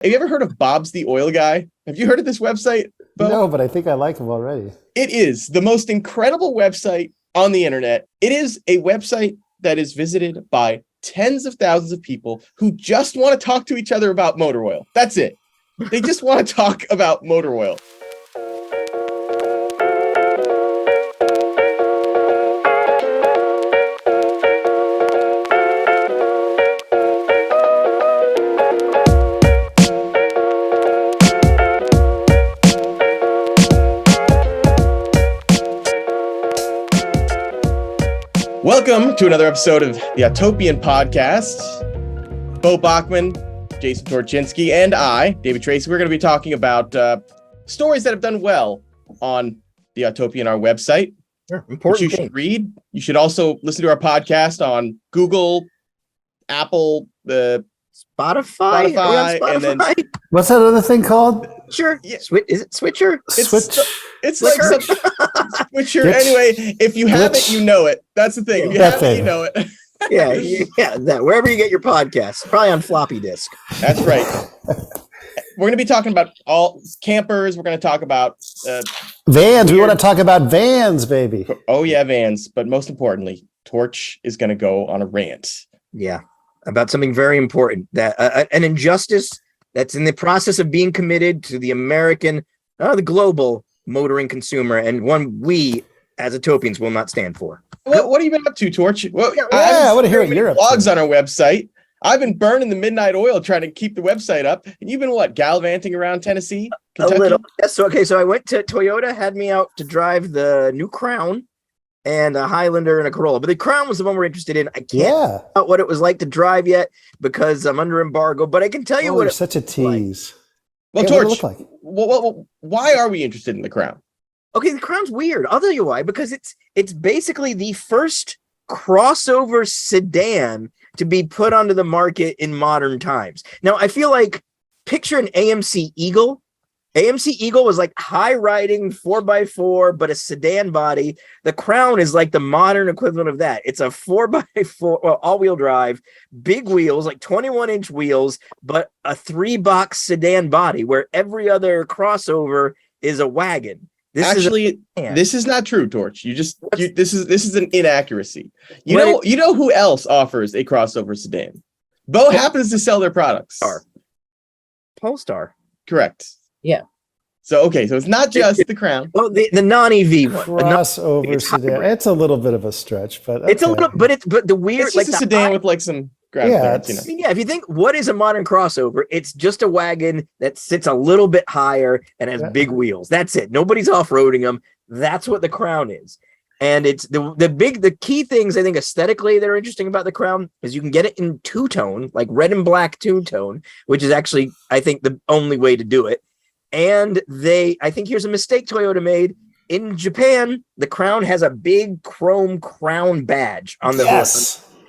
Have you ever heard of Bob's the Oil Guy? Have you heard of this website, Bo? No, but I think I like him already. It is the most incredible website on the internet. It is a website that is visited by tens of thousands of people who just want to talk to each other about motor oil. That's it. They just want to talk about motor oil. Welcome to another episode of the Autopian podcast. Bo Bachman, Jason Torchinsky, and I, David Tracy, we're going to be talking about stories that have done well on the Autopian, our website. Sure, important. You should read. You should also listen to our podcast on Google, Apple, Spotify. and then What's that other thing called? Sure. Yeah. Is it Switcher? It's like some Switcher. Anyway, if you have it, you know it. That's the thing. If you have it, you know it. yeah. That wherever you get your podcasts, probably on floppy disk. That's right. We're going to be talking about all campers. We're going to talk about vans. We want to talk about vans, baby. Oh yeah, vans. But most importantly, Torch is going to go on a rant. Yeah, about something very important, that an injustice that's in the process of being committed to the American, the global motoring consumer, and one we as Autopians will not stand for. What have you been up to, Torch? Well, I want to hear what you're up to. Blogs on our website. I've been burning the midnight oil trying to keep the website up. And you've been gallivanting around Tennessee, Kentucky? A little. Yes. So I went to Toyota, had me out to drive the new Crown and a Highlander and a Corolla. But the Crown was the one we're interested in. I can't tell what it was like to drive yet because I'm under embargo. But I can tell you what it's such a tease. Well, Torch, why are we interested in the Crown? Okay, the Crown's weird. I'll tell you why. Because it's basically the first crossover sedan to be put onto the market in modern times. Now, I feel like picture an AMC Eagle. AMC Eagle was like high riding 4x4, but a sedan body. The Crown is like the modern equivalent of that. It's a 4x4, all-wheel drive, big wheels, like 21-inch wheels, but a 3-box sedan body where every other crossover is a wagon. This is not true, Torch. This is an inaccuracy. You know who else offers a crossover sedan? Bo happens to sell their products. Polestar. Correct. Yeah. So it's not just the Crown. Oh, the non-EV one. Crossover sedan. It's a little bit of a stretch, but it's a little. But the weird. It's just a sedan with like some ground clearance, Yeah, if you think what is a modern crossover, it's just a wagon that sits a little bit higher and has big wheels. That's it. Nobody's off-roading them. That's what the Crown is. And it's the key things I think aesthetically that are interesting about the Crown is you can get it in two-tone, like red and black two-tone, which is actually I think the only way to do it. And I think here's a mistake Toyota made. In Japan, the Crown has a big chrome crown badge on the hood.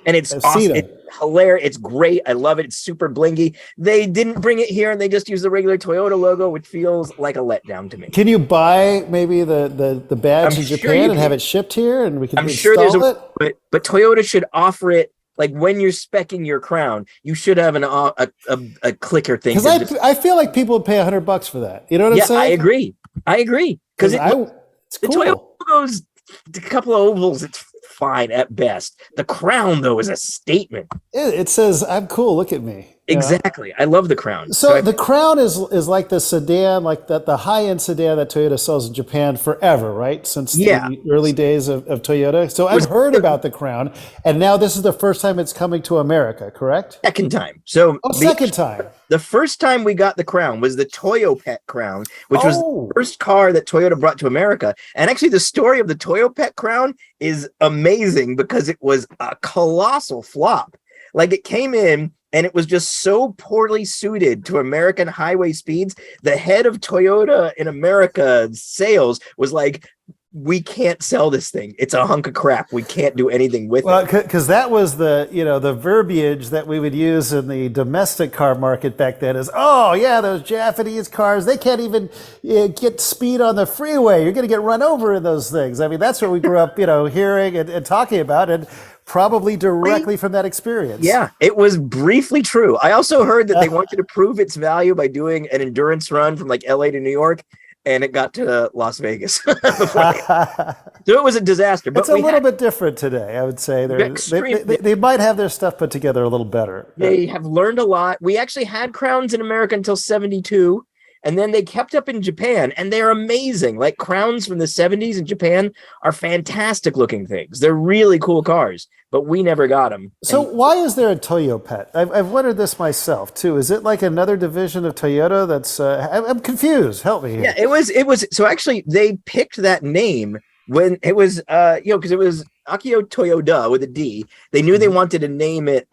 And it's awesome. It's hilarious. It's great. I love it. It's super blingy. They didn't bring it here and they just used the regular Toyota logo, which feels like a letdown to me. Can you buy maybe the badge in Japan and have it shipped here and we can install it? But Toyota should offer it. Like when you're speccing your Crown, you should have a clicker thing. Because I feel like people would pay $100 for that. You know what I'm saying? I agree. Because it's the cool. Toyota logo's a couple of ovals. It's fine at best. The Crown though is a statement. It says, "I'm cool. Look at me." Exactly. I love the Crown. So the Crown is like the sedan, like the high-end sedan that Toyota sells in Japan forever, right? Since the early days of Toyota. So I've heard about the Crown, and now this is the first time it's coming to America, correct? Second time. So second time. The first time we got the Crown was the Toyopet Crown, which was the first car that Toyota brought to America. And actually the story of the Toyopet Crown is amazing because it was a colossal flop. Like it came in and it was just so poorly suited to American highway speeds. The head of Toyota in America sales was like, we can't sell this thing. It's a hunk of crap. We can't do anything with it. Because that was the verbiage that we would use in the domestic car market back then is, those Japanese cars, they can't even get speed on the freeway. You're going to get run over in those things. I mean, that's what we grew up, hearing and talking about. And probably directly from that experience. Yeah, it was briefly true. I also heard that they wanted to prove its value by doing an endurance run from like LA to New York, and it got to Las Vegas. So it was a disaster. But it's a little bit different today, I would say. They might have their stuff put together a little better. They have learned a lot. We actually had crowns in America until 72. And then they kept up in Japan, and they're amazing. Like crowns from the 70s in Japan are fantastic looking things. They're really cool cars, but we never got them. So why is there a Toyo Pet? I've wondered this myself too. Is it like another division of Toyota that's, I'm confused. Help me here. Yeah, it was. So actually they picked that name when it was, because it was Akio Toyoda with a D. They knew they wanted to name it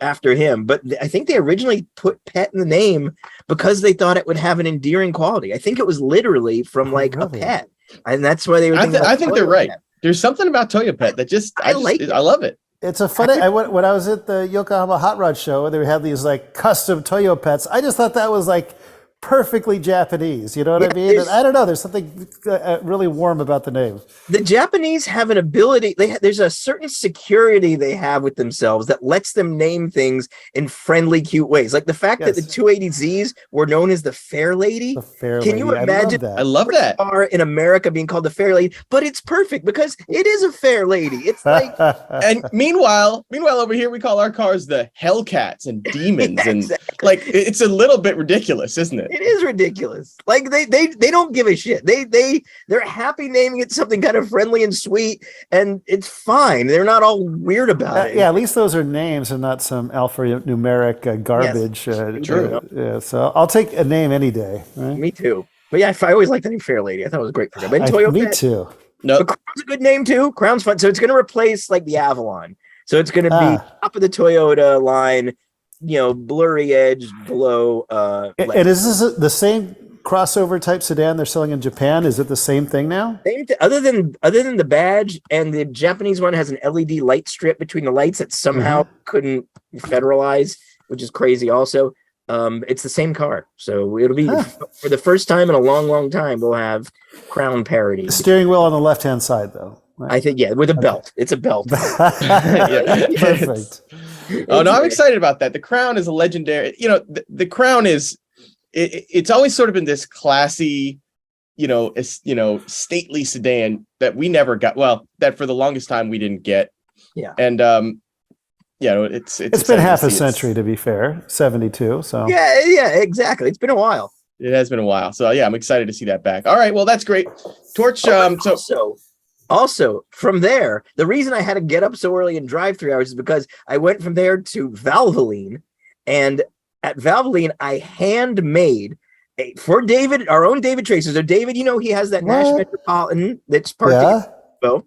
after him, but I think they originally put Pet in the name because they thought it would have an endearing quality. I think it was literally from a pet, and that's why they were. I think they're right. Pet. There's something about Toyo Pet that I love it. It's a funny. When I was at the Yokohama Hot Rod Show, they had these like custom Toyo Pets. I just thought that was like perfectly Japanese, you know what I mean? And I don't know. There's something really warm about the name. The Japanese have an ability. There's a certain security they have with themselves that lets them name things in friendly, cute ways. Like the fact that the 280Zs were known as the Fair Lady. The Fair Can Lady. you imagine? I love that. Car in America being called the Fair Lady, but it's perfect because it is a fair lady. It's like. And meanwhile, over here we call our cars the Hellcats and demons, and like it's a little bit ridiculous, isn't it? It is ridiculous. Like they don't give a shit. They're happy naming it something kind of friendly and sweet, and it's fine. They're not all weird about it. Yeah, at least those are names and not some alphanumeric garbage. Yes, true. Yeah, so I'll take a name any day. Right? Me too. But yeah, I always liked the name Fair Lady. I thought it was great for them. Me too. No, Crown's a good name too. Crown's fun. So it's going to replace like the Avalon. So it's going to be top of the Toyota line. Blurry edge below. And is this the same crossover type sedan they're selling in Japan? Is it the same thing now? Other than the badge, and the Japanese one has an LED light strip between the lights that somehow couldn't federalize, which is crazy. Also, it's the same car, so it'll be for the first time in a long, long time we'll have Crown parity. The steering wheel on the left hand side, though. Right? I think with a belt. It's a belt. Perfect. Oh no, I'm excited about that. The Crown is a legendary. The Crown is. It's always sort of been this classy, stately sedan that we never got. Well, that for the longest time we didn't get. Yeah. And it's been half a century to be fair. 72. So yeah, exactly. It's been a while. It has been a while. So yeah, I'm excited to see that back. All right, well that's great. Torch. Also, from there, the reason I had to get up so early and drive 3 hours is because I went from there to Valvoline, and at Valvoline, I handmade for David, our own David Tracer. So David, he has that Nash Metropolitan that's parked. So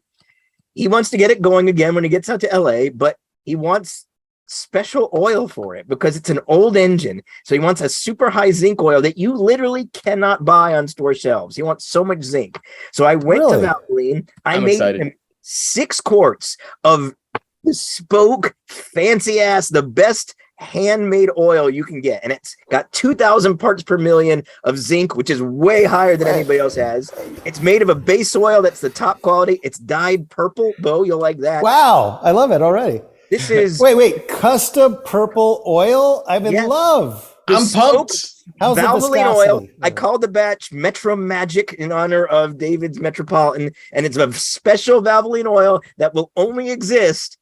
he wants to get it going again when he gets out to LA, but he wants special oil for it because it's an old engine. So he wants a super high zinc oil that you literally cannot buy on store shelves. He wants so much zinc. So I went to Valvoline. I made him 6 quarts of bespoke, fancy ass, the best handmade oil you can get, and it's got 2,000 parts per million of zinc, which is way higher than anybody else has. It's made of a base oil that's the top quality. It's dyed purple. Bo, you'll like that. Wow, I love it already. This is wait, custom purple oil. I'm in love. I'm pumped. How's Valvoline oil. I called the batch Metro Magic in honor of David's Metropolitan, and it's a special Valvoline oil that will only exist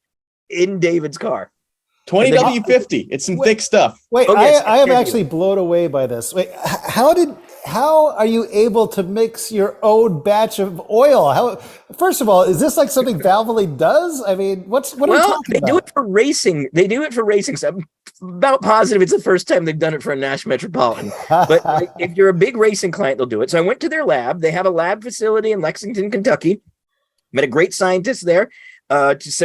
in David's car. 20W50. It's some thick stuff. Wait, I am actually blown away by this. Wait, how are you able to mix your own batch of oil? First of all, is this like something Valvoline does? I mean, what are you talking about? They do it for racing. So I'm about positive it's the first time they've done it for a Nash Metropolitan. But if you're a big racing client, they'll do it. So I went to their lab. They have a lab facility in Lexington, Kentucky. Met a great scientist there.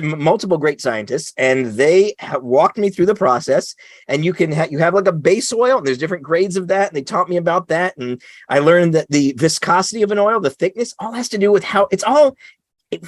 Multiple great scientists, and they walked me through the process. And you have like a base oil, and there's different grades of that. And they taught me about that, and I learned that the viscosity of an oil, the thickness, all has to do with how it's all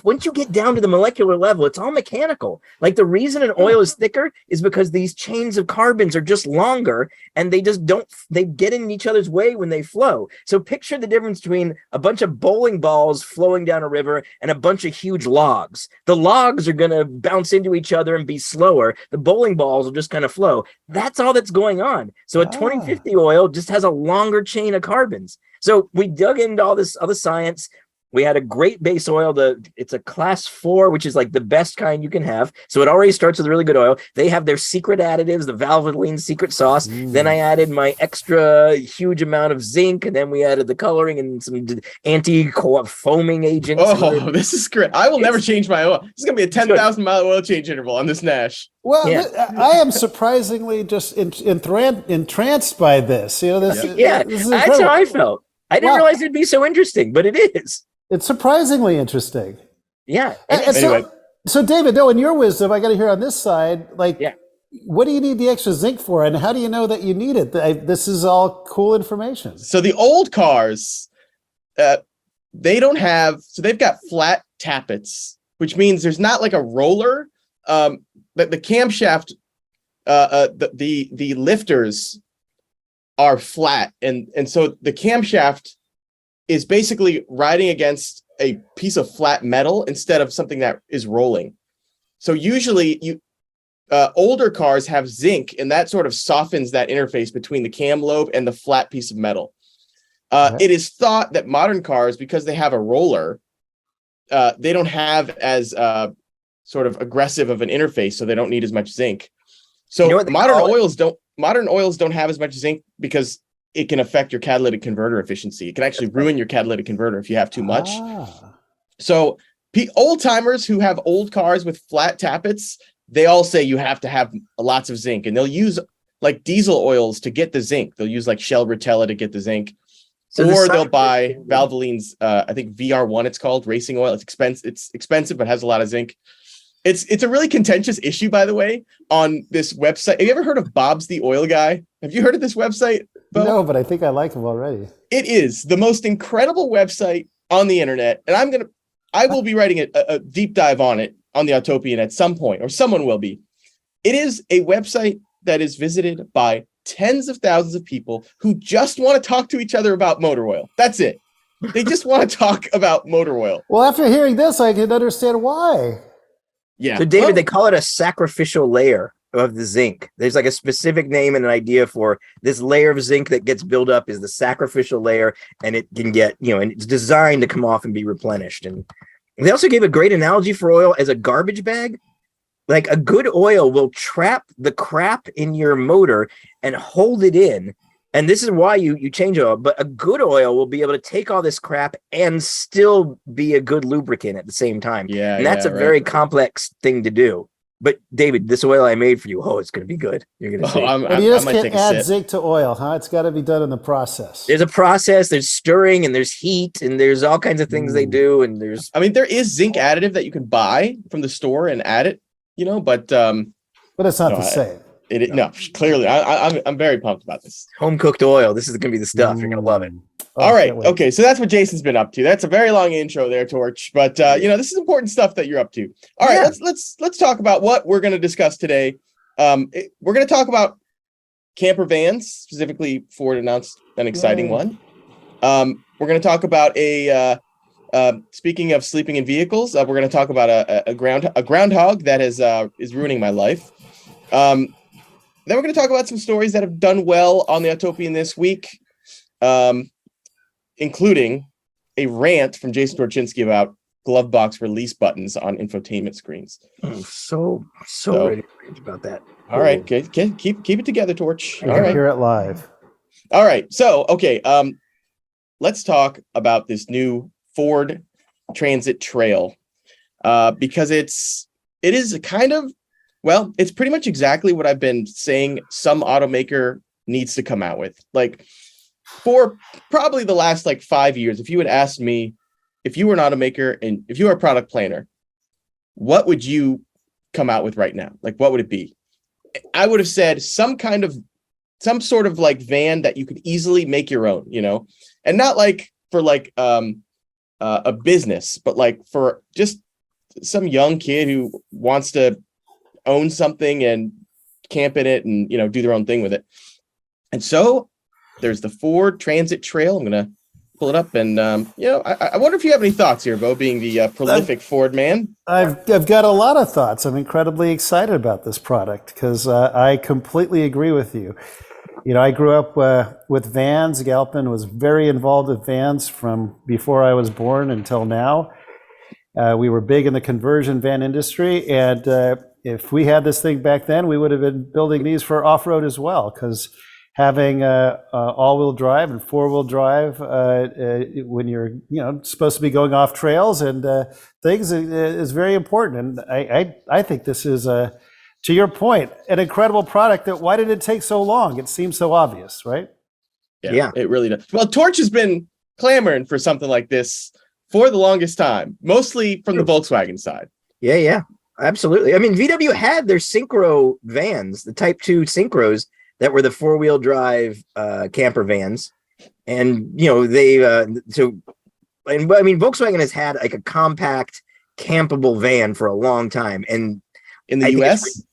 once you get down to the molecular level, it's all mechanical. Like the reason an oil is thicker is because these chains of carbons are just longer, and they just they get in each other's way when they flow. So picture the difference between a bunch of bowling balls flowing down a river and a bunch of huge logs. The logs are going to bounce into each other and be slower. The bowling balls will just kind of flow. That's all that's going on. So a 2050 oil just has a longer chain of carbons. So we dug into all this other science. We had a great base oil. It's a class 4, which is like the best kind you can have. So it already starts with a really good oil. They have their secret additives, the Valvoline secret sauce. Then I added my extra huge amount of zinc, and then we added the coloring and some anti-foaming agents. Oh, this is great. I will never change my oil. This is going to be a 10,000 mile oil change interval on this Nash. Well, I am surprisingly just entranced by this. You know, this is that's how I felt. I didn't realize it'd be so interesting, but it is. It's surprisingly interesting. Yeah. And anyway. So David, in your wisdom, I got to hear on this side, what do you need the extra zinc for, and how do you know that you need it? This is all cool information. So the old cars, they don't have, so they've got flat tappets, which means there's not like a roller. But the camshaft, the lifters are flat, and so the camshaft is basically riding against a piece of flat metal instead of something that is rolling. So usually older cars have zinc, and that sort of softens that interface between the cam lobe and the flat piece of metal. It is thought that modern cars, because they have a roller, they don't have as sort of aggressive of an interface, so they don't need as much zinc. So modern oils don't have as much zinc because it can affect your catalytic converter efficiency. It can actually ruin your catalytic converter if you have too much. So old timers who have old cars with flat tappets, they all say you have to have lots of zinc, and they'll use like diesel oils to get the zinc. They'll use like Shell Rotella to get the zinc, or they'll buy Valvoline's, I think VR1 it's called, racing oil. It's expensive, but has a lot of zinc. It's a really contentious issue, by the way, on this website. Have you ever heard of Bob's the Oil Guy? Have you heard of this website, Bo? No, but I think I like him already. It is the most incredible website on the internet, and I will be writing a deep dive on it on the Autopian at some point, or someone will be. It is a website that is visited by tens of thousands of people who just want to talk to each other about motor oil. That's it. They just want to talk about motor oil. Well, after hearing this, I can understand why. Yeah. So David, they call it a sacrificial layer of the zinc. There's like a specific name and an idea for this layer of zinc that gets built up is the sacrificial layer, and it can get, and it's designed to come off and be replenished. And they also gave a great analogy for oil as a garbage bag. Like a good oil will trap the crap in your motor and hold it in. And this is why you change oil, but a good oil will be able to take all this crap and still be a good lubricant at the same time. Yeah. And that's a very complex thing to do. But David, this oil I made for you, it's going to be good. You're going to see. But you just can't add zinc to oil, huh? It's got to be done in the process. There's a process, there's stirring, and there's heat, and there's all kinds of things they do. And there is zinc additive that you can buy from the store and add it, but it's not the same. No, clearly, I'm very pumped about this. Home cooked oil. This is going to be the stuff. You're going to love it. All right. Okay. So that's what Jason's been up to. That's a very long intro there, Torch. But this is important stuff that you're up to. All right. Let's talk about what we're going to discuss today. We're going to talk about camper vans, specifically Ford announced an exciting one. We're going to talk about speaking of sleeping in vehicles, we're going to talk about a groundhog that is ruining my life. Then we're going to talk about some stories that have done well on the Autopian this week, including a rant from Jason Torchinsky about Glovebox release buttons on infotainment screens. I'm so ready to rant about that. All right, keep it together, Torch. All right, hear it live. All right, so okay, let's talk about this new Ford Transit Trail because it is kind of. Well, it's pretty much exactly what I've been saying some automaker needs to come out with. Like for probably the last 5 years, if you had asked me, if you were an automaker and if you were a product planner, what would you come out with right now? What would it be? I would have said some sort of van that you could easily make your own, and not for a business, but like for just some young kid who wants to own something and camp in it and, do their own thing with it. And so there's the Ford Transit Trail. I'm going to pull it up and, I wonder if you have any thoughts here, Bo, being the prolific Ford man. I've got a lot of thoughts. I'm incredibly excited about this product because I completely agree with you. I grew up with vans. Galpin was very involved with vans from before I was born until now. We were big in the conversion van industry, and if we had this thing back then, we would have been building these for off-road as well, because having all-wheel drive and four-wheel drive when you're supposed to be going off trails and things is very important. And I think this is to your point, an incredible product. That why did it take so long? It seems so obvious, right? Yeah, it really does. Well, Torch has been clamoring for something like this for the longest time, mostly from the Volkswagen side. Yeah, absolutely. I mean, VW had their Synchro vans, the Type 2 Synchros that were the four-wheel drive camper vans. And, Volkswagen has had like a compact campable van for a long time. And in the US?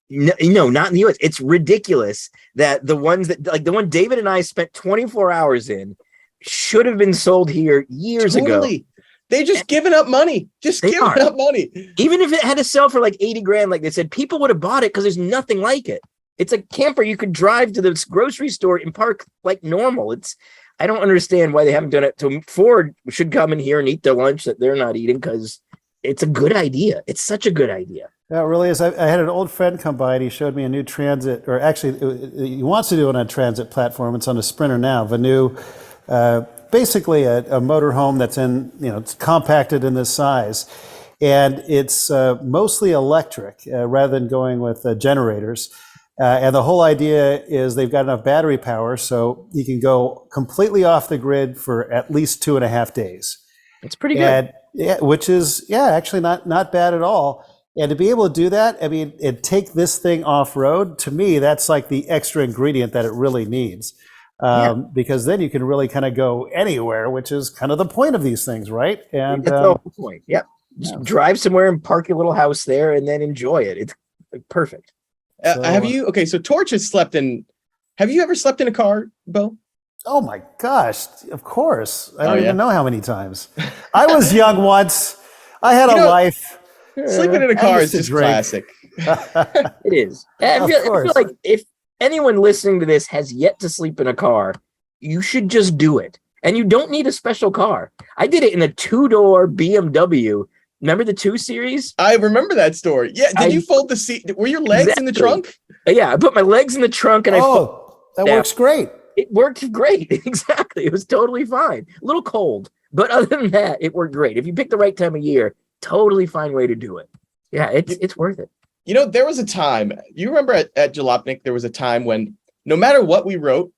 No, not in the US. It's ridiculous that the ones that, like the one David and I spent 24 hours in, should have been sold here years ago. They just giving up money. Even if it had to sell for like 80 grand, like they said, people would have bought it because there's nothing like it. It's a camper you could drive to the grocery store and park like normal. I don't understand why they haven't done it. So Ford should come in here and eat their lunch that they're not eating, because it's a good idea. It's such a good idea. Yeah, it really is. I had an old friend come by and he showed me a new Transit, or actually he wants to do it on a Transit platform. It's on a Sprinter now, the new, basically a motorhome that's it's compacted in this size. And it's mostly electric rather than going with generators. And the whole idea is they've got enough battery power so you can go completely off the grid for at least 2.5 days. It's pretty good. Which is, actually not bad at all. And to be able to do that, I mean, and take this thing off-road, to me, that's like the extra ingredient that it really needs. Because then you can really kind of go anywhere, which is kind of the point of these things, right? And that's the whole point. Yep. Just drive somewhere and park your little house there and then enjoy it. It's perfect. So Torch has slept in, have you ever slept in a car, Bo? Oh my gosh, of course. I don't even know how many times. I was young once. I had a life. Sleeping in a car is just classic. It is. I feel like if anyone listening to this has yet to sleep in a car, you should just do it. And you don't need a special car. I did it in a 2-door BMW. Remember the 2 Series? I remember that story. Yeah. Did you fold the seat? Were your legs in the trunk? Yeah, I put my legs in the trunk and that works great. It worked great. Exactly. It was totally fine. A little cold, but other than that, it worked great. If you pick the right time of year, totally fine way to do it. Yeah, it's worth it. There was a time, you remember at Jalopnik, there was a time when no matter what we wrote,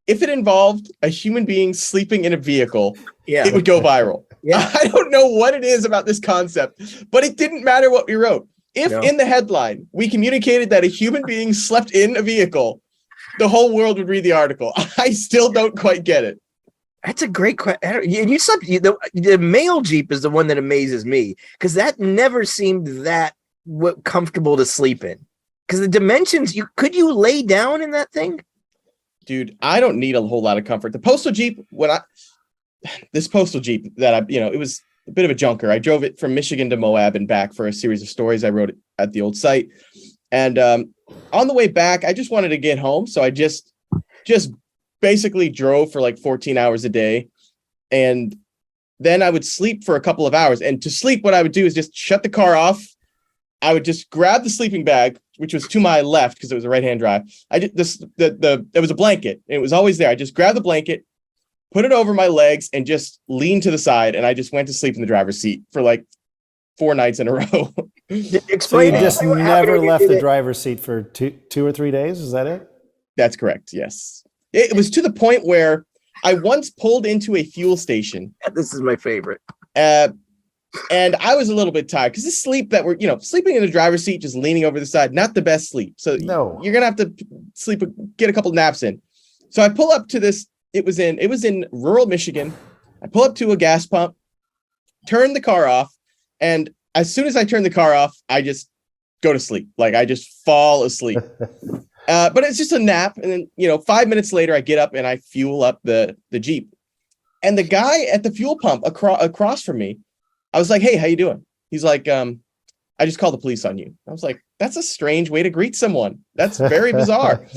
if it involved a human being sleeping in a vehicle, it would go viral. Yeah. I don't know what it is about this concept, but it didn't matter what we wrote. If in the headline, we communicated that a human being slept in a vehicle, the whole world would read the article. I still don't quite get it. That's a great question. You slept, the male Jeep is the one that amazes me, because that never seemed that comfortable to sleep in. Because the dimensions, could you lay down in that thing? Dude, I don't need a whole lot of comfort. The Postal Jeep, this Postal Jeep that it was a bit of a junker. I drove it from Michigan to Moab and back for a series of stories I wrote at the old site. And on the way back, I just wanted to get home. So I just basically drove for like 14 hours a day. And then I would sleep for a couple of hours. And to sleep, what I would do is just shut the car off. I would just grab the sleeping bag, which was to my left because it was a right-hand drive. There was a blanket, and it was always there. I just grabbed the blanket, put it over my legs, and just leaned to the side. And I just went to sleep in the driver's seat for like 4 nights in a row. So you just never left the driver's seat for two or 3 days? Is that it? That's correct. Yes. It was to the point where I once pulled into a fuel station. This is my favorite. And I was a little bit tired because this sleep that we're, sleeping in the driver's seat, just leaning over the side, not the best sleep. So you're going to have to get a couple naps in. So I pull up to this. It was in rural Michigan. I pull up to a gas pump. turn the car off, and as soon as I turn the car off, I just go to sleep. Like I just fall asleep. But it's just a nap, and then 5 minutes later, I get up and I fuel up the Jeep. And the guy at the fuel pump across from me, I was like, "Hey, how you doing?" He's like, "I just called the police on you." I was like, "That's a strange way to greet someone. That's very bizarre."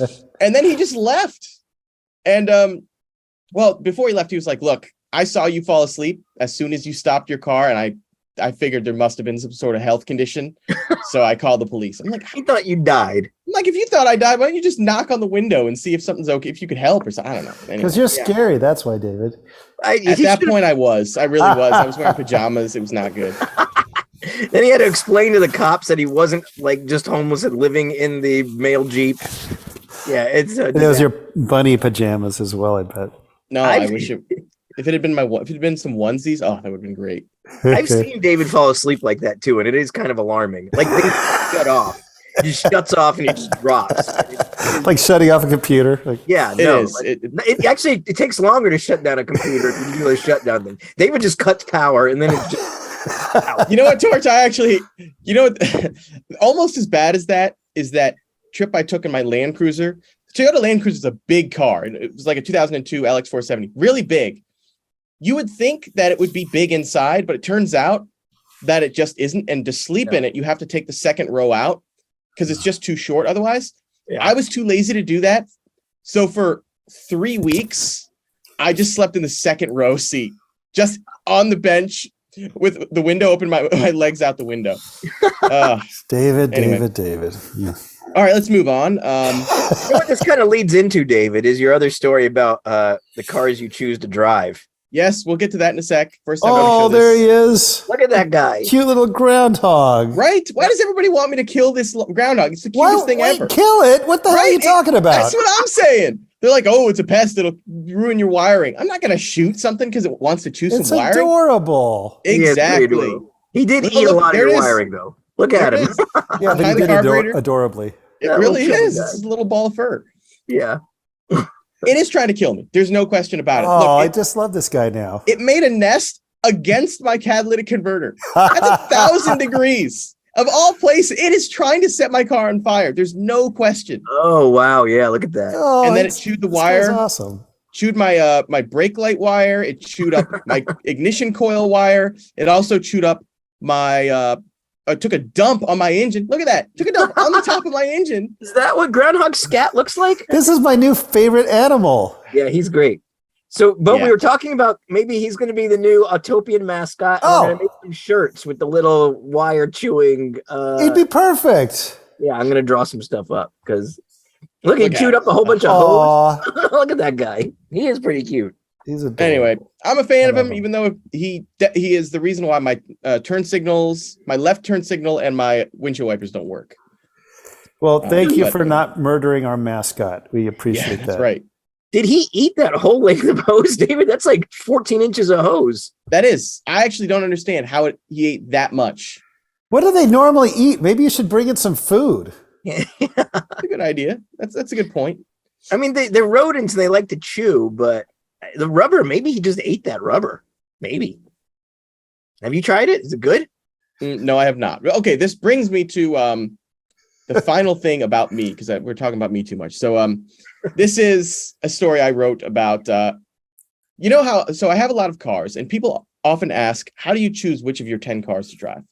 And then he just left. And well, before he left, he was like, "Look, I saw you fall asleep as soon as you stopped your car, and I figured there must have been some sort of health condition, so I called the police." I'm like, "He thought you died." I'm like, "If you thought I died, why don't you just knock on the window and see if something's okay, if you could help or something?" I don't know. Because you're scary. That's why, David. At that point, I really was. I was wearing pajamas. It was not good. Then he had to explain to the cops that he wasn't like just homeless and living in the male Jeep. Yeah, it's. It was your bunny pajamas as well, I bet. No, I wish it. If it had been some onesies, oh, that would have been great. I've seen David fall asleep like that too, and it is kind of alarming. Like they shut off. He just shuts off and he just drops. Like shutting off a computer. Like, yeah, no. It is. It actually takes longer to shut down a computer than you do a shutdown thing. David just cuts power and then it's just out. You know what, Torch? Almost as bad as that is that trip I took in my Land Cruiser. The Toyota Land Cruiser is a big car. It was like a 2002 LX470, really big. You would think that it would be big inside, but it turns out that it just isn't. And to sleep in it, you have to take the second row out because it's just too short otherwise. Yeah. I was too lazy to do that. So for 3 weeks, I just slept in the second row seat, just on the bench with the window open, my legs out the window. David. Yeah. All right, let's move on. What this kind of leads into, David, is your other story about the cars you choose to drive. Yes, we'll get to that in a sec. First, there he is. Look at that guy. Cute little groundhog. Right? Why does everybody want me to kill this groundhog? It's the cutest thing ever. Kill it? What the hell are you talking about? That's what I'm saying. They're like, "Oh, it's a pest. It'll ruin your wiring." I'm not going to shoot something because it wants to chew some wiring. It's adorable. Exactly. He did eat a lot of your wiring, though. Look at him. Yeah, but he did adorably. It really is. It's a little ball of fur. Yeah. It is trying to kill me. There's no question about it. Oh, look, I just love this guy now. It made a nest against my catalytic converter. That's 1,000 degrees. Of all places, it is trying to set my car on fire. There's no question. Oh, wow. Yeah, look at that. Oh, and then it chewed the wire. That's awesome. Chewed my my brake light wire. It chewed up my ignition coil wire. It also chewed up my took a dump on my engine. Look at that. Took a dump on the top of my engine. Is that what groundhog scat looks like? This is my new favorite animal. Yeah, he's great. So, but we were talking about maybe he's going to be the new Autopian mascot. And we're going to make some shirts with the little wire chewing. It'd be perfect. Yeah, I'm going to draw some stuff up because look, he chewed up a whole bunch of hose. Look at that guy. He is pretty cute. Anyway, I'm a fan of him, even though he is the reason why my turn signals, my left turn signal, and my windshield wipers don't work. Well, thank you for not murdering our mascot. We appreciate that. That's right. Did he eat that whole length of hose, David? That's like 14 inches of hose. That is. I actually don't understand how he ate that much. What do they normally eat? Maybe you should bring in some food. That's a good idea. That's a good point. I mean, they're rodents and they like to chew, but the rubber, maybe he just ate that rubber. Maybe. Have you tried it? Is it good? No, I have not. Okay, this brings me to the final thing about me, because we're talking about me too much. So this is a story I wrote about, so I have a lot of cars, and people often ask, how do you choose which of your 10 cars to drive?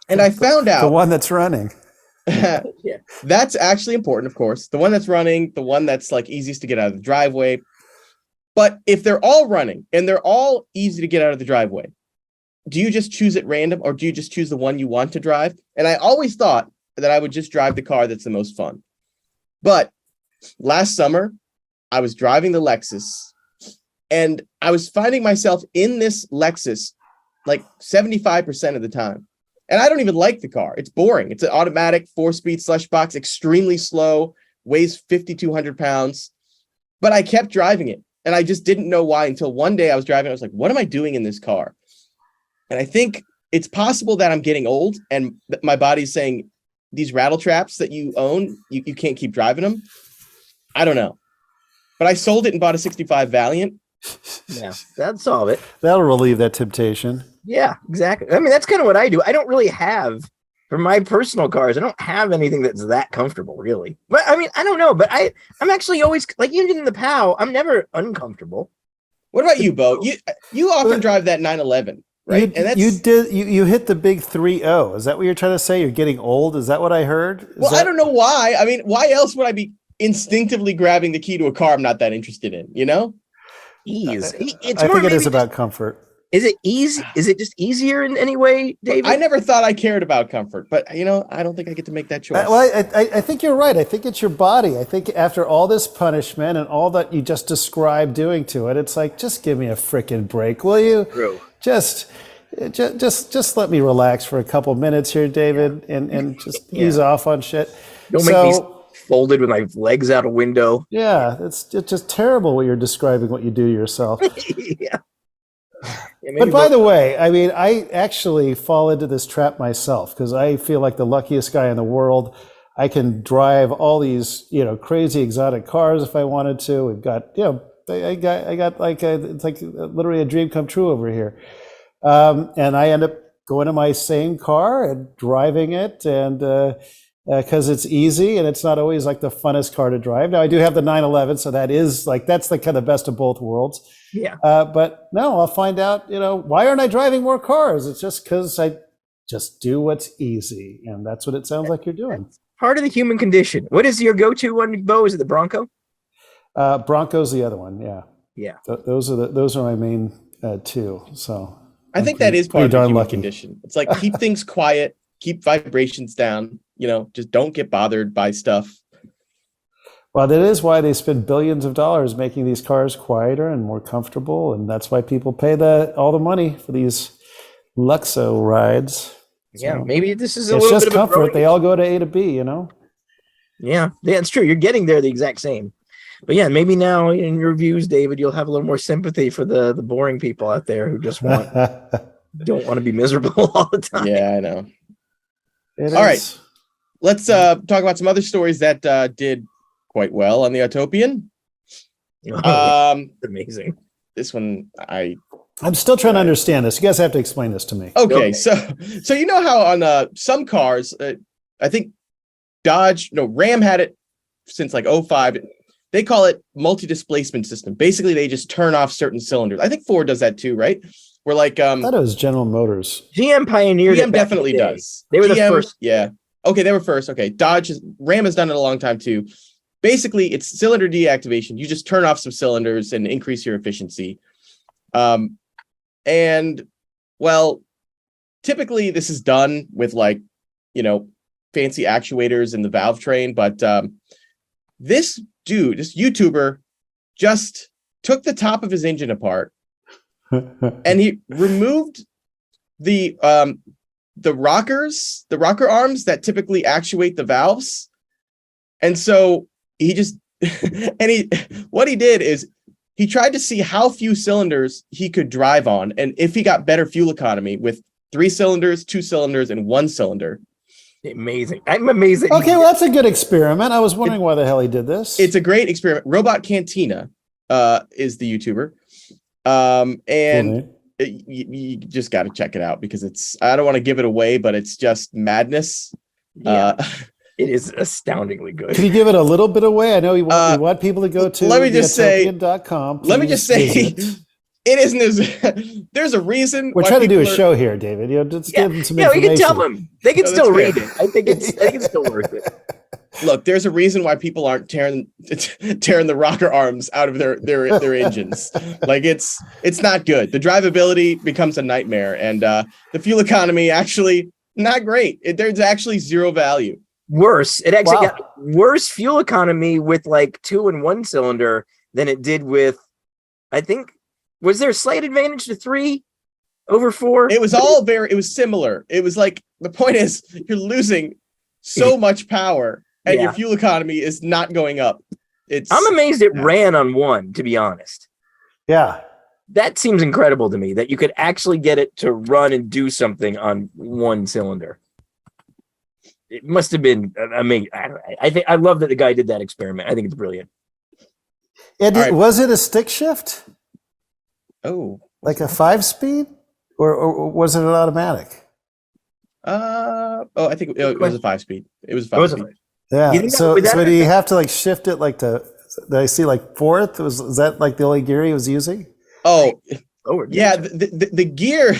And I found out. The one that's running. Yeah. That's actually important, of course. The one that's running, the one that's like easiest to get out of the driveway. But if they're all running and they're all easy to get out of the driveway, do you just choose at random, or do you just choose the one you want to drive? And I always thought that I would just drive the car that's the most fun. But last summer, I was driving the Lexus, and I was finding myself in this Lexus like 75% of the time. And I don't even like the car. It's boring. It's an automatic 4-speed slush box, extremely slow, weighs 5,200 pounds. But I kept driving it. And I just didn't know why until one day I was driving. I was like, what am I doing in this car? And I think it's possible that I'm getting old and my body's saying, these rattle traps that you own, you can't keep driving them. I don't know. But I sold it and bought a 65 Valiant. Yeah, that'd solve it. That'll relieve that temptation. Yeah, exactly. I mean, that's kind of what I do. I don't really have, for my personal cars, I don't have anything that's that comfortable, really. But I mean, I don't know. But I'm actually always, like, even in the POW, I'm never uncomfortable. What about you, Bo? You often drive that 911, right? You hit the big 3.0. Is that what you're trying to say? You're getting old? Is that what I heard? I don't know why. I mean, why else would I be instinctively grabbing the key to a car I'm not that interested in, you know? Ease. I think it is about comfort. Is it easy? Is it just easier in any way, David? I never thought I cared about comfort, but I don't think I get to make that choice. I think you're right. I think it's your body. I think after all this punishment and all that you just described doing to it, it's like, just give me a freaking break, will you? True. Just let me relax for a couple minutes here, David, and just ease off on shit. Don't make me folded with my legs out a window. Yeah, it's just terrible what you're describing, what you do to yourself. Yeah. But by the way, I mean, I actually fall into this trap myself because I feel like the luckiest guy in the world. I can drive all these, crazy exotic cars if I wanted to. We've got, I got like it's like literally a dream come true over here. And I end up going to my same car and driving it, and because it's easy and it's not always like the funnest car to drive. Now I do have the 911, so that's the kind of best of both worlds. Yeah. But no, I'll find out, why aren't I driving more cars? It's just because I just do what's easy. And that's what it sounds like you're doing. Part of the human condition. What is your go-to one, Bo? Is it the Bronco? Bronco's the other one. Yeah. Yeah. Those are my main two. So I think that is part of the human condition. It's like, keep things quiet, keep vibrations down, just don't get bothered by stuff. Well, that is why they spend billions of dollars making these cars quieter and more comfortable, and that's why people pay all the money for these Luxo rides. Yeah, so maybe this is a little bit of comfort. They all go to A to B, Yeah, it's true. You're getting there the exact same. But yeah, maybe now in your reviews, David, you'll have a little more sympathy for the boring people out there who just don't want to be miserable all the time. Yeah, I know. All right, let's talk about some other stories that did quite well on the Autopian. Amazing. This one, I'm still trying to understand this. You guys have to explain this to me. Okay. So you know how on some cars, I think Ram had it since like 2005. They call it multi-displacement system. Basically, they just turn off certain cylinders. I think Ford does that too, right? We're like, I thought it was General Motors. GM pioneered. GM definitely does. They were the first. Yeah. Okay, they were first. Okay, Ram has done it a long time too. Basically, it's cylinder deactivation. You just turn off some cylinders and increase your efficiency. And well, typically this is done with like, fancy actuators in the valve train. But this YouTuber just took the top of his engine apart and he removed the rocker arms that typically actuate the valves. And so he just, what he did is he tried to see how few cylinders he could drive on and if he got better fuel economy with 3 cylinders, 2 cylinders, and 1 cylinder. Amazing. I'm amazing. Okay, well, that's a good experiment. I was wondering why the hell he did this. It's a great experiment. Robot Cantina is the YouTuber. And you just got to check it out because I don't want to give it away, but it's just madness. Yeah. It is astoundingly good. Can you give it a little bit away? I know you want people to go to let me just say, Autopian.com. Let me just say, it isn't as there's a reason. We're trying to do a show here, David. Just give them some information. We can tell them. They can still read it. I think it's still worth it. Look, there's a reason why people aren't tearing the rocker arms out of their engines. Like it's not good. The drivability becomes a nightmare, and the fuel economy actually not great. There's actually zero value. Worse. It actually got worse fuel economy with like 2 and 1 cylinder than it did with, I think, was there a slight advantage to 3 over 4? It was it was similar. It was like, the point is you're losing much power and your fuel economy is not going up. I'm amazed it ran on 1, to be honest. Yeah. That seems incredible to me that you could actually get it to run and do something on 1 cylinder. It must have been amazing. I love that the guy did that experiment. I think it's brilliant. And was it a stick shift? Oh, like a 5-speed, or was it an automatic? I think it was a 5-speed. It was a 5-speed. Yeah. So do you have to like shift it like to? Did I see like fourth? Was that like the only gear he was using? Oh, yeah. The gear.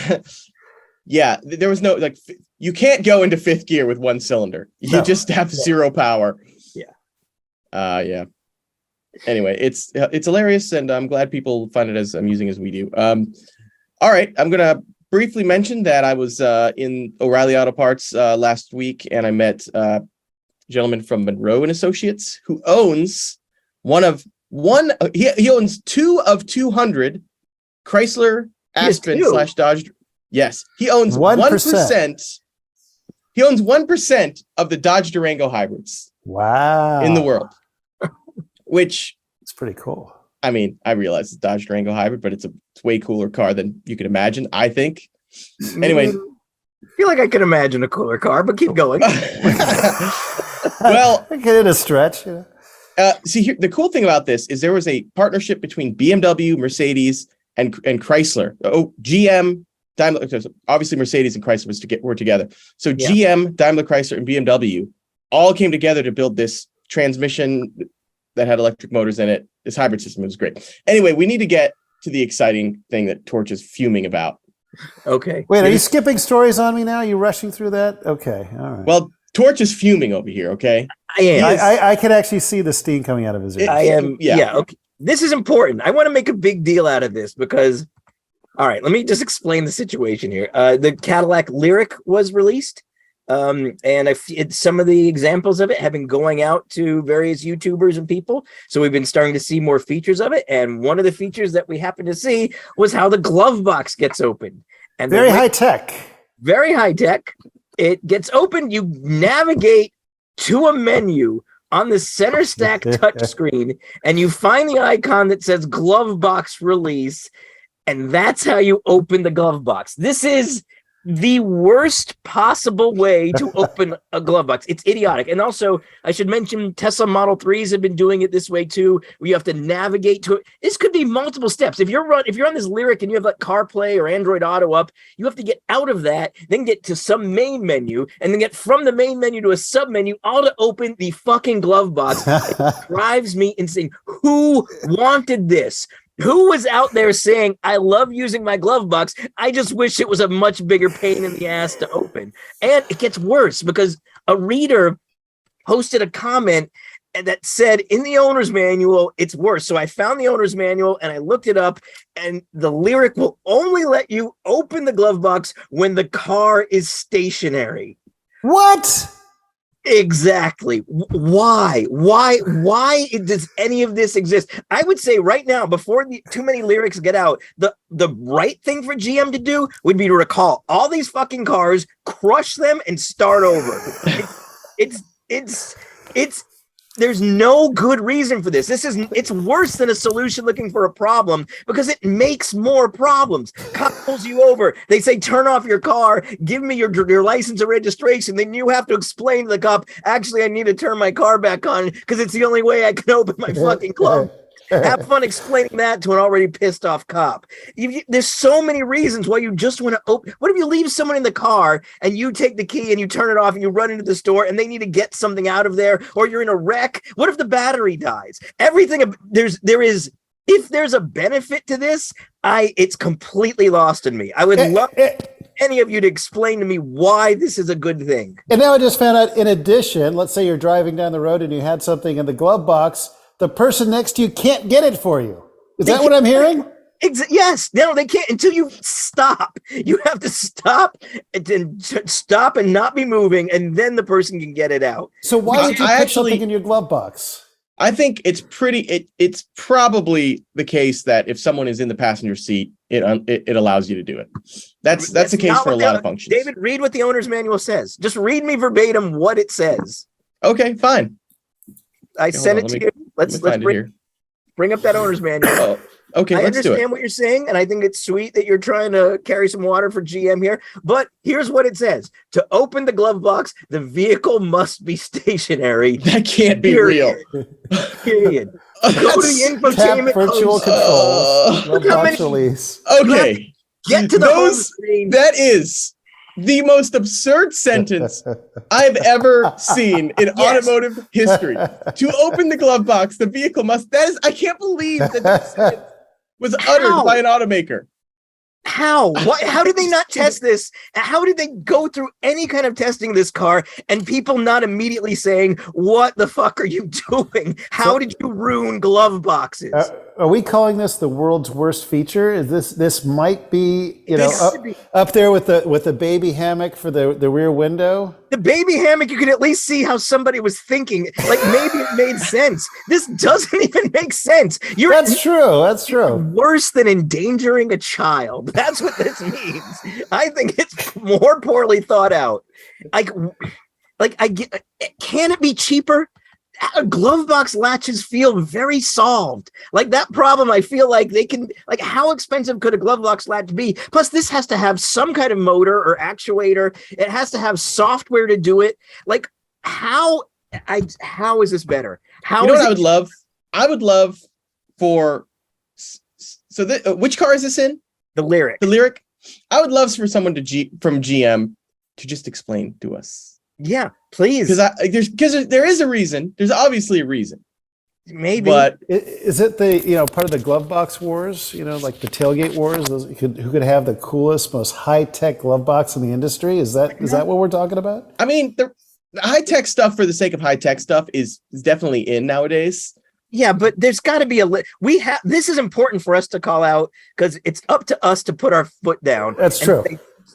Yeah, there was no like. You can't go into fifth gear with one cylinder. You just have zero power. Yeah. Yeah. Anyway, it's hilarious, and I'm glad people find it as amusing as we do. All right, I'm gonna briefly mention that I was in O'Reilly Auto Parts last week, and I met a gentleman from Monroe and Associates who owns he owns 2 of 200 Chrysler Aspen / Dodge. Yes, he owns 1%. He owns 1% of the Dodge Durango hybrids. Wow. In the world, which it's pretty cool. I mean, I realize it's a Dodge Durango hybrid, but it's a way cooler car than you could imagine, I think. Anyway, I feel like I can imagine a cooler car, but keep going. Well, I get it a stretch. See, here, the cool thing about this is there was a partnership between BMW, Mercedes, and Chrysler. Oh, GM, Daimler. Obviously, Mercedes and Chrysler were together. So GM, Daimler, Chrysler, and BMW all came together to build this transmission that had electric motors in it. This hybrid system was great. Anyway, we need to get to the exciting thing that Torch is fuming about. Okay. Wait, are you skipping stories on me now? Are you rushing through that? Okay. All right. Well, Torch is fuming over here, okay? I am. I can actually see the steam coming out of his ears. I am. Yeah. Okay. This is important. I want to make a big deal out of this because, all right, let me just explain the situation here. The Cadillac Lyric was released. And some of the examples of it have been going out to various YouTubers and people. So we've been starting to see more features of it. And one of the features that we happened to see was how the glove box gets opened. And very high tech. Very high tech. It gets opened. You navigate to a menu on the center stack touchscreen, and you find the icon that says glove box release. And that's how you open the glove box. This is the worst possible way to open a glove box. It's idiotic. And also, I should mention Tesla Model 3s have been doing it this way too, where you have to navigate to it. This could be multiple steps. If you're on this Lyric and you have like CarPlay or Android Auto up, you have to get out of that, then get to some main menu, and then get from the main menu to a sub menu, all to open the fucking glove box. It drives me insane. Who wanted this? Who was out there saying, I love using my glove box, I just wish it was a much bigger pain in the ass to open? And it gets worse because a reader posted a comment that said, in the owner's manual, it's worse. So I found the owner's manual and I looked it up, and the Lyric will only let you open the glove box when the car is stationary. What? Exactly. Why does any of this exist? I would say right now, before too many Lyrics get out, the right thing for GM to do would be to recall all these fucking cars, crush them, and start over. It's there's no good reason for this. It's worse than a solution looking for a problem because it makes more problems. Cop pulls you over. They say, turn off your car. Give me your license or registration. Then you have to explain to the cop, actually, I need to turn my car back on because it's the only way I can open my fucking glove. Have fun explaining that to an already pissed off cop. There's so many reasons why you just want to open. What if you leave someone in the car and you take the key and you turn it off and you run into the store and they need to get something out of there, or you're in a wreck? What if the battery dies? If there's a benefit to this, it's completely lost in me. I would love any of you to explain to me why this is a good thing. And now I just found out, in addition, let's say you're driving down the road and you had something in the glove box, the person next to you can't get it for you. Is that what I'm hearing? Yes. No, they can't until you stop. You have to stop and not be moving, and then the person can get it out. So why did you put something in your glove box? I think it's it's probably the case that if someone is in the passenger seat, it allows you to do it. That's the case for a lot of functions. David, read what the owner's manual says. Just read me verbatim what it says. Okay, fine. I sent it to you. Let's bring up that owner's manual. Oh, okay, I let's do it. understand what you're saying, and I think it's sweet that you're trying to carry some water for GM here. But here's what it says: to open the glove box, the vehicle must be stationary. That can't be real. Period. Go to the infotainment virtual controls. Glovebox release. Okay. Get to the home screen. That is the most absurd sentence I've ever seen in automotive history. To open the glove box, the vehicle must. I can't believe that sentence was uttered by an automaker. How? How did they not test this? How did they go through any kind of testing of this car and people not immediately saying, "What the fuck are you doing? How did you ruin glove boxes?" Are we calling this the world's worst feature? Is this might be up there with the baby hammock for the rear window? The baby hammock, you can at least see how somebody was thinking. Like maybe it made sense. This doesn't even make sense. That's true. That's true. Worse than endangering a child. That's what this means. I think it's more poorly thought out. Can it be cheaper? Glove box latches feel very solved. Like that problem, I feel like they can. Like, how expensive could a glove box latch be? Plus, this has to have some kind of motor or actuator. It has to have software to do it. Like, how is this better? What I would love? I would love for. So, which car is this in? The Lyric. The Lyric. I would love for someone from GM to just explain to us. Yeah, please. Because there is a reason. There's obviously a reason. Maybe. But is it the part of the glove box wars? Like the tailgate wars. Who could have the coolest, most high tech glove box in the industry? Is that what we're talking about? I mean, the high tech stuff for the sake of high tech stuff is definitely in nowadays. Yeah, but there's got to be this is important for us to call out because it's up to us to put our foot down. That's true.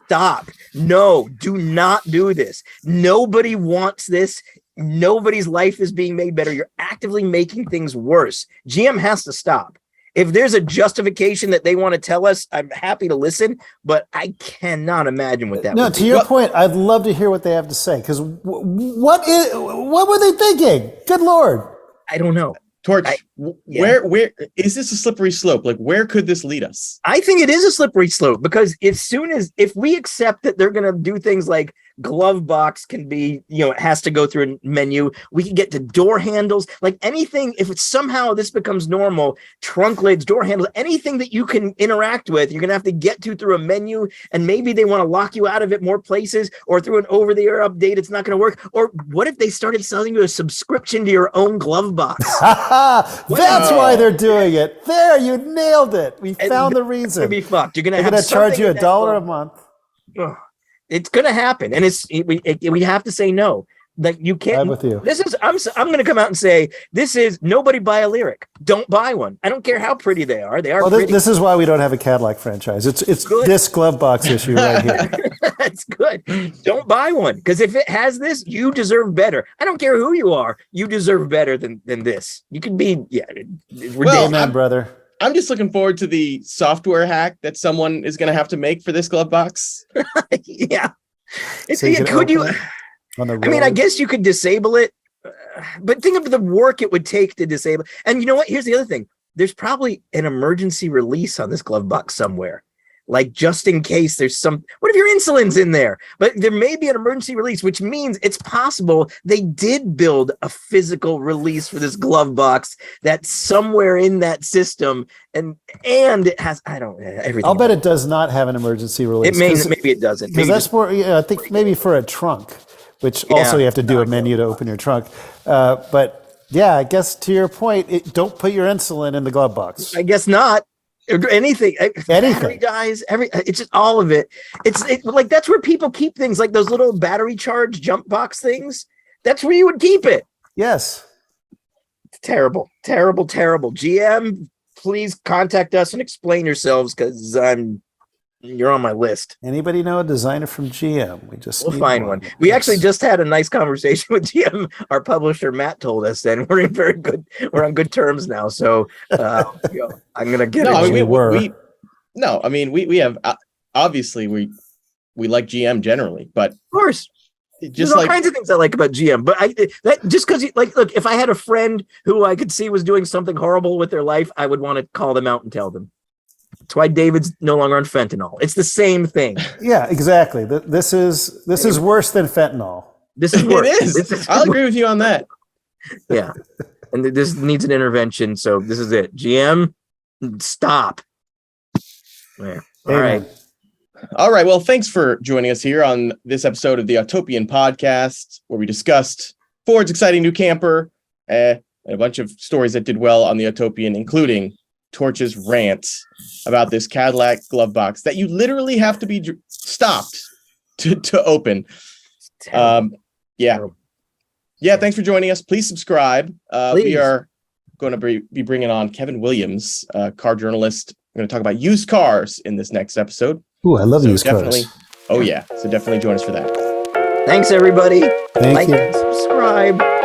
Stop. No, do not do this. Nobody wants this. Nobody's life is being made better. You're actively making things worse. GM has to stop. If there's a justification that they want to tell us, I'm happy to listen, but I cannot imagine what that would be. To your point, I'd love to hear what they have to say, because what were they thinking? Good Lord. I don't know. Torch, where is this a slippery slope? Like, where could this lead us? I think it is a slippery slope, because if we accept that they're going to do things like glove box can be, it has to go through a menu. We can get to door handles, like anything. If it's somehow this becomes normal, trunk lids, door handles, anything that you can interact with, you're going to have to get to through a menu, and maybe they want to lock you out of it more places, or through an over-the-air update, it's not going to work. Or what if they started selling you a subscription to your own glove box? That's why they're doing it. There, you nailed it. We found the reason. You're going to be fucked. You're going to charge you $1 a month. Ugh. It's going to happen, and we have to say no. Like, you can't. I'm with you. I'm going to come out and say this is nobody buy a Lyric. Don't buy one. I don't care how pretty they are. They are. Well, pretty. This is why we don't have a Cadillac franchise. It's good. This glove box issue right here. That's good. Don't buy one, because if it has this, you deserve better. I don't care who you are. You deserve better than this. You can be Amen, brother. I'm just looking forward to the software hack that someone is going to have to make for this glove box. Yeah. I guess you could disable it, but think of the work it would take to disable. And you know what? Here's the other thing. There's probably an emergency release on this glove box somewhere. Like, just in case there's what if your insulin's in there? But there may be an emergency release, which means it's possible they did build a physical release for this glove box that's somewhere in that system. And it has, everything. I'll bet it does not have an emergency release. Maybe it doesn't. Because that's more, I think maybe for a trunk, which also you have to do a menu to open your trunk. But yeah, I guess to your point, don't put your insulin in the glove box. I guess not. Anything. Battery dies. It's just all of it. It's like that's where people keep things, like those little battery charge jump box things. That's where you would keep it. Yes. It's terrible. GM, please contact us and explain yourselves, because you're on my list. Anybody know a designer from GM? We'll find one. We actually just had a nice conversation with GM. Our publisher Matt told us, and we're on good terms now. So I'm gonna get it. We have obviously we like GM generally, but of course. There's all kinds of things I like about GM, but just because look, if I had a friend who I could see was doing something horrible with their life, I would want to call them out and tell them. That's why David's no longer on fentanyl. It's the same thing. Yeah, exactly. This is worse than fentanyl. This is worse. It is. I'll agree with you on that. Yeah. and this needs an intervention. So this is it. GM, stop. Yeah. All right. All right. Well, thanks for joining us here on this episode of the Autopian podcast, where we discussed Ford's exciting new camper and a bunch of stories that did well on the Autopian, including Torch's rant about this Cadillac glove box that you literally have to be stopped to open. Yeah. Thanks for joining us. Please subscribe. We are going to be bringing on Kevin Williams, car journalist. We're going to talk about used cars in this next episode. Ooh, I love used cars. Oh yeah. So definitely join us for that. Thanks everybody. Thank you. And subscribe.